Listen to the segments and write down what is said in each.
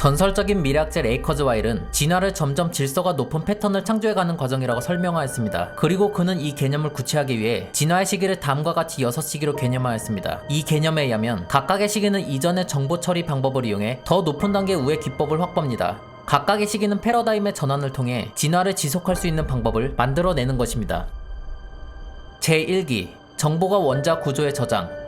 전설적인 미래학자 레이커즈 와일은 진화를 점점 질서가 높은 패턴을 창조해가는 과정이라고 설명하였습니다. 그리고 그는 이 개념을 구체하기 위해 진화의 시기를 다음과 같이 6시기로 개념하였습니다. 이 개념에 의하면 각각의 시기는 이전의 정보 처리 방법을 이용해 더 높은 단계 우의 기법을 확보합니다. 각각의 시기는 패러다임의 전환을 통해 진화를 지속할 수 있는 방법을 만들어내는 것입니다. 제1기 정보가 원자 구조의 저장.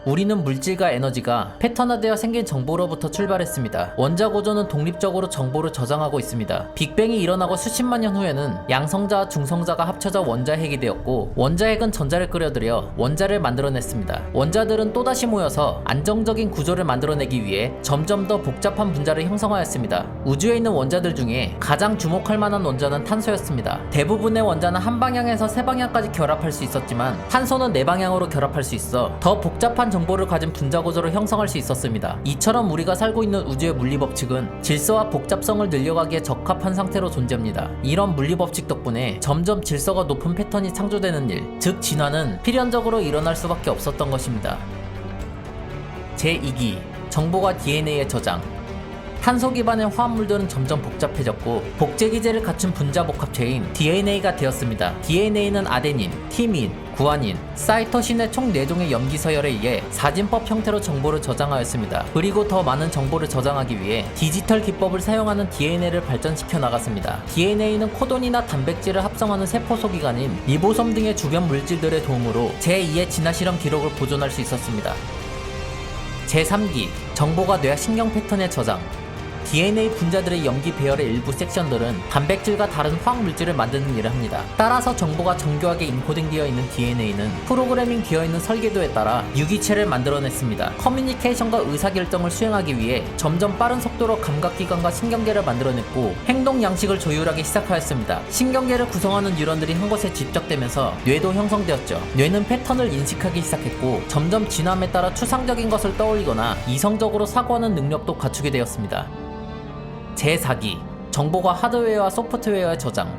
우리는 물질과 에너지가 패턴화되어 생긴 정보로부터 출발했습니다. 원자 구조는 독립적으로 정보를 저장하고 있습니다. 빅뱅이 일어나고 수십만 년 후에는 양성자와 중성자가 합쳐져 원자핵이 되었고, 원자핵은 전자를 끌어들여 원자를 만들어냈습니다. 원자들은 또다시 모여서 안정적인 구조를 만들어내기 위해 점점 더 복잡한 분자를 형성하였습니다. 우주에 있는 원자들 중에 가장 주목할 만한 원자는 탄소였습니다. 대부분의 원자는 한 방향에서 세 방향까지 결합할 수 있었지만, 탄소는 네 방향으로 결합할 수 있어 더 복잡한 정보를 가진 분자 구조를 형성할 수 있었습니다. 이처럼 우리가 살고 있는 우주의 물리 법칙은 질서와 복잡성을 늘려가기에 적합한 상태로 존재합니다. 이런 물리 법칙 덕분에 점점 질서가 높은 패턴이 창조되는 일, 즉 진화는 필연적으로 일어날 수밖에 없었던 것입니다. 제2기 정보가 DNA에 저장. 탄소 기반의 화합물들은 점점 복잡해졌고, 복제 기제를 갖춘 분자 복합체인 DNA가 되었습니다. DNA는 아데닌, 티민, 구아닌, 사이토신의 총 4종의 염기 서열에 의해 사진법 형태로 정보를 저장하였습니다. 그리고 더 많은 정보를 저장하기 위해 디지털 기법을 사용하는 DNA를 발전시켜 나갔습니다. DNA는 코돈이나 단백질을 합성하는 세포 소기관인 리보솜 등의 주변 물질들의 도움으로 제2의 진화 실험 기록을 보존할 수 있었습니다. 제3기 정보가 뇌와 신경 패턴에 저장. DNA 분자들의 염기 배열의 일부 섹션들은 단백질과 다른 화학 물질을 만드는 일을 합니다. 따라서 정보가 정교하게 인코딩되어 있는 DNA는 프로그래밍 되어 있는 설계도에 따라 유기체를 만들어냈습니다. 커뮤니케이션과 의사결정을 수행하기 위해 점점 빠른 속도로 감각기관과 신경계를 만들어냈고, 행동 양식을 조율하기 시작하였습니다. 신경계를 구성하는 뉴런들이 한 곳에 집적되면서 뇌도 형성되었죠. 뇌는 패턴을 인식하기 시작했고, 점점 진화함에 따라 추상적인 것을 떠올리거나 이성적으로 사고하는 능력도 갖추게 되었습니다. 제4기 정보가 하드웨어와 소프트웨어에 저장.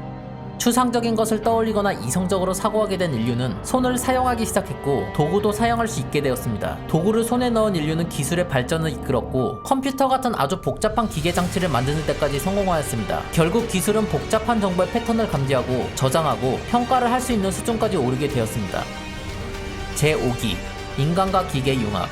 추상적인 것을 떠올리거나 이성적으로 사고하게 된 인류는 손을 사용하기 시작했고, 도구도 사용할 수 있게 되었습니다. 도구를 손에 넣은 인류는 기술의 발전을 이끌었고, 컴퓨터 같은 아주 복잡한 기계 장치를 만드는 데까지 성공하였습니다. 결국 기술은 복잡한 정보의 패턴을 감지하고 저장하고 평가를 할 수 있는 수준까지 오르게 되었습니다. 제5기 인간과 기계 융합.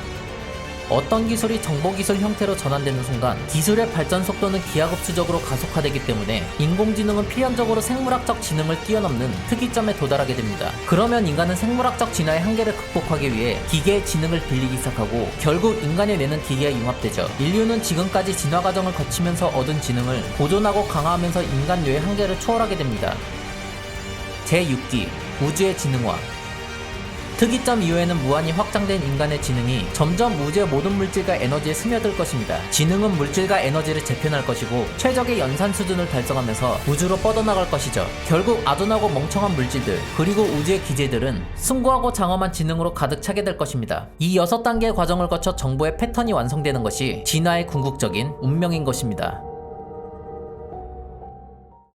어떤 기술이 정보기술 형태로 전환되는 순간 기술의 발전 속도는 기하급수적으로 가속화되기 때문에 인공지능은 필연적으로 생물학적 지능을 뛰어넘는 특이점에 도달하게 됩니다. 그러면 인간은 생물학적 진화의 한계를 극복하기 위해 기계의 지능을 빌리기 시작하고, 결국 인간의 뇌는 기계에 융합되죠. 인류는 지금까지 진화 과정을 거치면서 얻은 지능을 보존하고 강화하면서 인간 뇌의 한계를 초월하게 됩니다. 제6기 우주의 지능화. 특이점 이후에는 무한히 확장된 인간의 지능이 점점 우주의 모든 물질과 에너지에 스며들 것입니다. 지능은 물질과 에너지를 재편할 것이고, 최적의 연산 수준을 달성하면서 우주로 뻗어나갈 것이죠. 결국 아둔하고 멍청한 물질들, 그리고 우주의 기제들은 숭고하고 장엄한 지능으로 가득 차게 될 것입니다. 이 6단계의 과정을 거쳐 정보의 패턴이 완성되는 것이 진화의 궁극적인 운명인 것입니다.